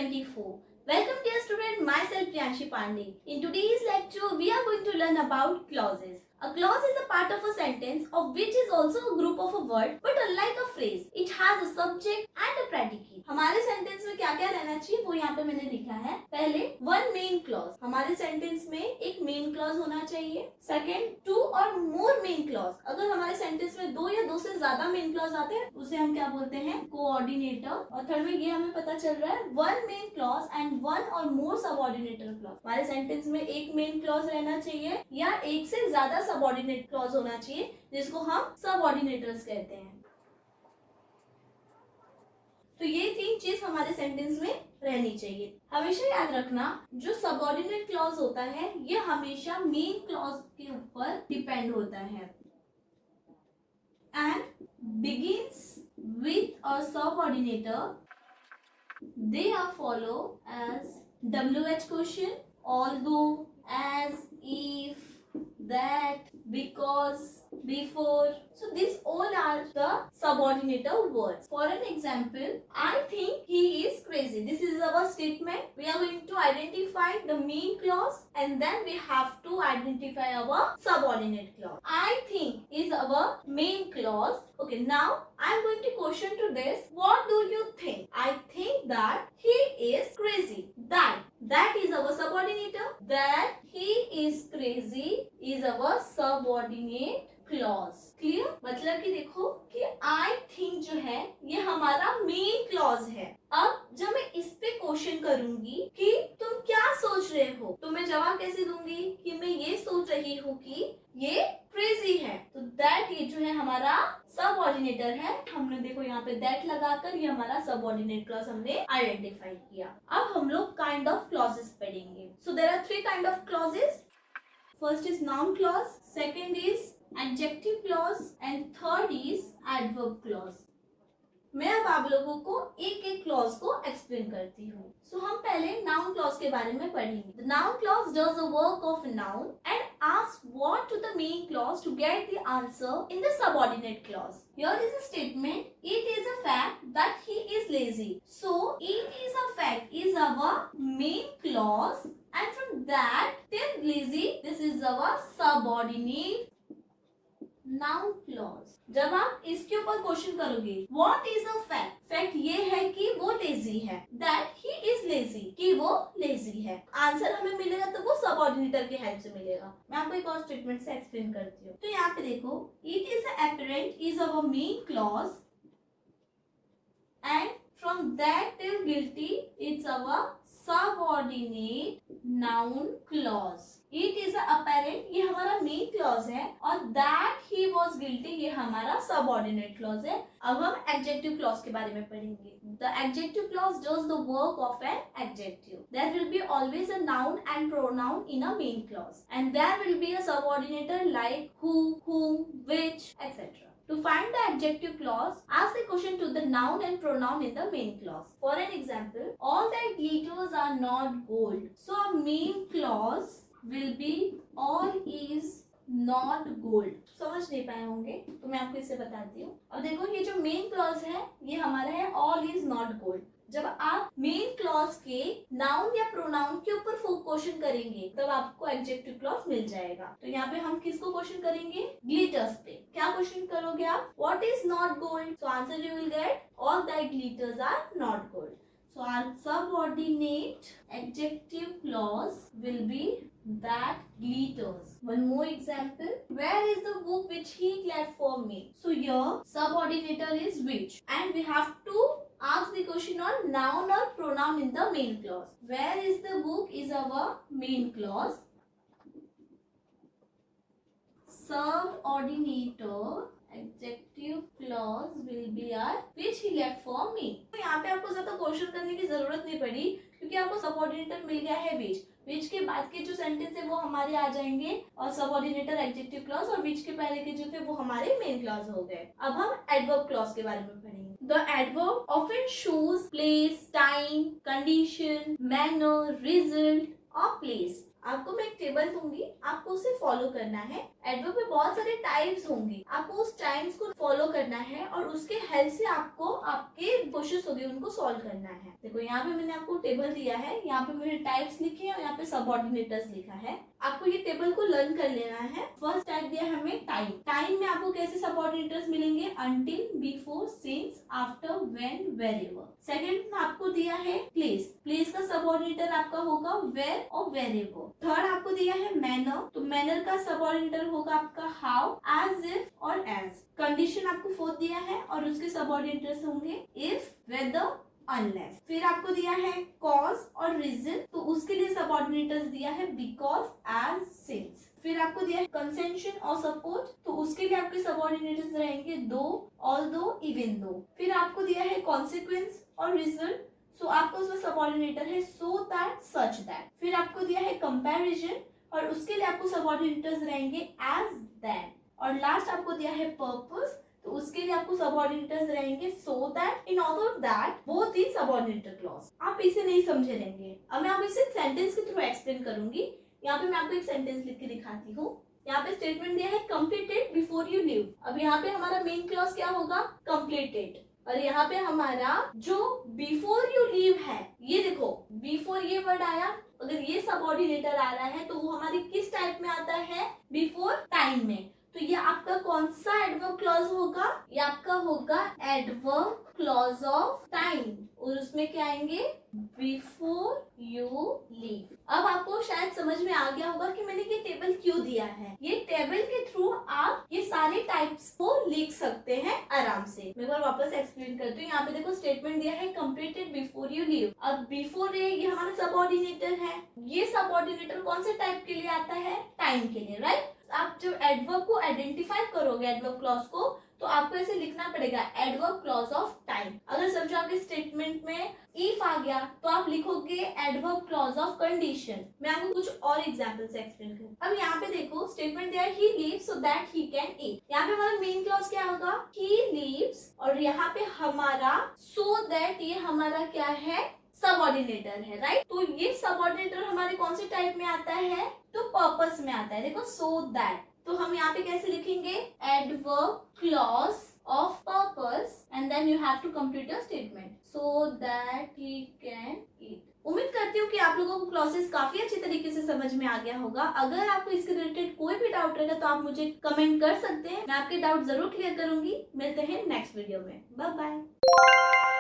24. Welcome dear student, myself Priyanshi Pandey. In today's lecture, we are going to learn about clauses. A clause is a part of a sentence of which is also a group of a word, but unlike a phrase, it has a subject and a predicate. हमारे sentence में क्या क्या रहना चाहिए वो यहाँ पे मैंने लिखा है. पहले वन मेन क्लॉज, हमारे सेंटेंस में एक मेन क्लॉज होना चाहिए. सेकंड, टू और मोर मेन क्लॉज, अगर हमारे सेंटेंस में दो या दो से ज्यादा मेन क्लॉज आते हैं उसे हम क्या बोलते हैं, कोऑर्डिनेटर. और थर्ड में ये हमें पता चल रहा है one main clause and one और मोर सबऑर्डिनेटर क्लॉज. हमारे सेंटेंस में एक मेन क्लॉज रहना चाहिए या एक से ज्यादा सबऑर्डिनेट क्लॉज होना चाहिए जिसको हम सबऑर्डिनेटर्स कहते हैं. तो ये तीन चीज हमारे सेंटेंस में रहनी चाहिए. हमेशा याद रखना जो सबऑर्डिनेट क्लॉज होता है ये हमेशा मेन क्लॉज के ऊपर डिपेंड होता है and begins with a subordinator. They are follow as WH question, although, as, if, that, because, before. So these all are the subordinator words. For an example, I think he is crazy. This is our statement. We are going to identify the main clause and then we have to identify our subordinate clause. I think is our main clause. Okay, now I am going to question to this. What do you think? I think that he is crazy. That is our subordinator. That he is crazy is our subordinate clause. Clear? मतलब कि देखो कि I think जो है ये हमारा main clause है. अब जब मैं इस पे क्वेश्चन करूंगी कि तुम क्या सोच रहे हो तो मैं जवाब कैसे दूंगी कि मैं ये सोच रही हूँ कि ये क्रेजी है. तो दैट ये जो है हमारा सबऑर्डिनेटर है. हमने देखो यहाँ पे दैट लगाकर ये हमारा सबऑर्डिनेट क्लॉज हमने आइडेंटिफाई किया. अब हम लोग काइंड ऑफ क्लॉजेस पढ़ेंगे. So there are three kind of clauses. First is noun clause, second is adjective clause and third is adverb clause. मैं अब आप लोगों को एक एक क्लॉज को एक्सप्लेन करती हूँ. सो हम पहले नाउन क्लॉज के बारे में पढ़ेंगे. The noun clause does the work of a noun and asks what to the main clause to get the answer in the subordinate clause. Here is a statement. It is a fact that he is lazy. So it is a fact is our main clause and from that till lazy this is our subordinate noun clause. जब आप इसके ऊपर question करोगे what is a fact, fact ये है कि वो lazy है. दैट ही इज लेजी, कि वो लेजी है. आंसर हमें मिलेगा तो वो सबऑर्डिनेटर की हेल्प से मिलेगा. मैं आपको एक और स्टेटमेंट से एक्सप्लेन करती हूँ. तो यहाँ पे देखो it is apparent is our main clause and from that till guilty it's our subordinate noun clause. It is apparent ये हमारा मेन क्लॉज है और दैट ही वॉज गिल्टी ये हमारा सबऑर्डिनेट क्लॉज है. अब हम एडजेक्टिव क्लॉज के बारे में पढ़ेंगे. The adjective clause does the work of an adjective. There will be always a noun and pronoun in a main clause and there will be a subordinator like who, whom, which, etc. To find the adjective clause, ask the question to the noun and pronoun in the main clause. For an example, all that glitters are not gold. So a main clause will be all is not gold. समझ नहीं पाए होंगे तो मैं आपको इसे बताती हूँ. अब देखो ये जो मेन क्लॉज है ये हमारा है all is not gold. जब आप मेन क्लॉज के नाउन या प्रोनाउन के ऊपर क्वेश्चन करेंगे तब आपको एडजेक्टिव क्लॉज मिल जाएगा. तो यहाँ पे हम किसको क्वेश्चन करेंगे, ग्लिटर्स पे. क्या क्वेश्चन करोगे आप, what is not gold. So answer you will get all that glitters are not gold. So our subordinate adjective clause will be that glitters. One more example. Where is the book which he left for me? So here subordinator is which and we have to ask the question on noun or pronoun in the main clause. Where is the book is our main clause. Subordinator adjective clause will be our which he left for me. तो यहाँ पे आपको ज्यादा question करने की जरूरत नहीं पड़ी क्योंकि आपको सबऑर्डिनेटर मिल गया है which. which के बाद के जो सेंटेंस है वो हमारे आ जाएंगे और सबऑर्डिनेटर एडजेक्टिव क्लॉज और which के पहले के जो थे वो हमारे मेन क्लॉज हो गए. अब हम एडवर्ब क्लॉज के बारे में पढ़ेंगे. The adverb often shows place, time, condition, manner, result or place. आपको मैं एक टेबल दूंगी, आपको उसे फॉलो करना है। एडवर्ब में बहुत सारे टाइप्स होंगे, आपको उस टाइप्स को फॉलो करना है और उसके हेल्प से आपको आपके क्वेश्चंस होंगे उनको सॉल्व करना है। देखो यहाँ पे मैंने आपको टेबल दिया है, यहाँ पे मैंने टाइप्स लिखे हैं और यहाँ पे सबऑर्डिनेटर्स लिखा है। आपको ये टेबल को लर्न कर लेना है। फर्स्ट टाइप दिया है हमें टाइम। टाइम में आपको कैसे सबऑर्डिनेटर्स मिलेंगे? Until, before, since, after, when, wherever. Second में आपको दिया है प्लेस। प्लेस का सबऑर्डिनेटर आपका होगा वेयर और वेरेवर। थर्ड आपको दिया है मैनर, तो मैनर का सबऑर्डिनेटर होगा आपका हाउ, एज इफ और एज। कंडीशन आपको फोर्थ दिया है और उसके सबऑर्डिनेटर्स होंगे इफ, वेदर, अनलेस। फिर आपको दिया है कॉज और रीजन, तो उसके लिए सबऑर्डिनेटर्स दिया है बिकॉज, एज, सिंस। फिर आपको दिया है कंसेंशन और सपोर्ट, तो उसके लिए आपके सबऑर्डिनेटर्स रहेंगे दो, ऑल्दो, इवन दो। फिर आपको दिया है कॉन्सिक्वेंस और रिजल्ट, सो आपको उसमें सबऑर्डिनेटर है सो दैट, सच दैट। फिर आपको दिया है कंपैरिजन और उसके लिए आपको सबऑर्डिनेटर्स रहेंगे एज, दैट। और लास्ट आपको दिया है पर्पस, तो उसके लिए आपको सबऑर्डिनेटर्स रहेंगे so that, in order that, both in subordinator clause. आप इसे नहीं समझे रहेंगे। अब मैं आपको इसे सेंटेंस के थ्रू एक्सप्लेन करूंगी। यहाँ पे मैं आपको एक सेंटेंस लिख के दिखाती हूँ। यहाँ पे स्टेटमेंट दिया है कंप्लीटेड बिफोर यू लीव। अब यहाँ पे हमारा मेन क्लॉज क्या होगा? कंप्लीटेड। और यहाँ पे हमारा जो बिफोर यू लीव है, ये देखो बिफोर ये वर्ड आया, अगर ये सबऑर्डिनेटर आ रहा है तो वो हमारी किस टाइप में आता है? बिफोर टाइम में। तो ये आपका कौन सा एडवर्ब क्लॉज होगा? ये आपका होगा एडवर्ब क्लॉज ऑफ टाइम और उसमें क्या आएंगे? Before you leave. अब आपको शायद समझ में आ गया होगा कि मैंने ये टेबल क्यों दिया है। ये टेबल के थ्रू आप ये सारे टाइप्स को लिख सकते हैं आराम से। मैं एक बार वापस एक्सप्लेन करती हूँ। यहाँ पे देखो स्टेटमेंट दिया है कंप्लीटेड बिफोर यू लीव। अब बिफोर ये हमारा सबऑर्डिनेटर है। ये सबऑर्डिनेटर कौन से टाइप के लिए आता है? टाइम के लिए, राइट। आप जब एडवर्ब को आइडेंटिफाई करोगे, एडवर्ब क्लॉज को, तो आपको ऐसे लिखना पड़ेगा एडवर्ब क्लॉज ऑफ टाइम। अगर समझो आपके स्टेटमेंट में इफ आ गया तो आप लिखोगे एडवर्ब क्लॉज ऑफ कंडीशन। मैं आपको कुछ और एग्जांपल से एक्सप्लेन करूँ। अब यहाँ पे देखो स्टेटमेंट दिया है he leaves so that he can ईट। यहाँ पे हमारा मेन क्लॉज क्या होगा? He leaves. और यहाँ पे हमारा सो दैट, ये हमारा क्या है? सबऑर्डिनेटर है, राइट। तो ये सबऑर्डिनेटर हमारे कौन से टाइप में आता है? तो पर्पस में आता है। देखो सो दैट, तो हम यहाँ पे कैसे लिखेंगे? Adverb clause of purpose and then you have to complete your statement so that he can eat. उम्मीद करती हूँ कि आप लोगों को क्लॉसेस काफी अच्छी तरीके से समझ में आ गया होगा। अगर आपको इसके रिलेटेड कोई भी डाउट रहेगा तो आप मुझे कमेंट कर सकते हैं। मैं आपके डाउट जरूर क्लियर करूंगी। मिलते हैं नेक्स्ट वीडियो में। Bye bye.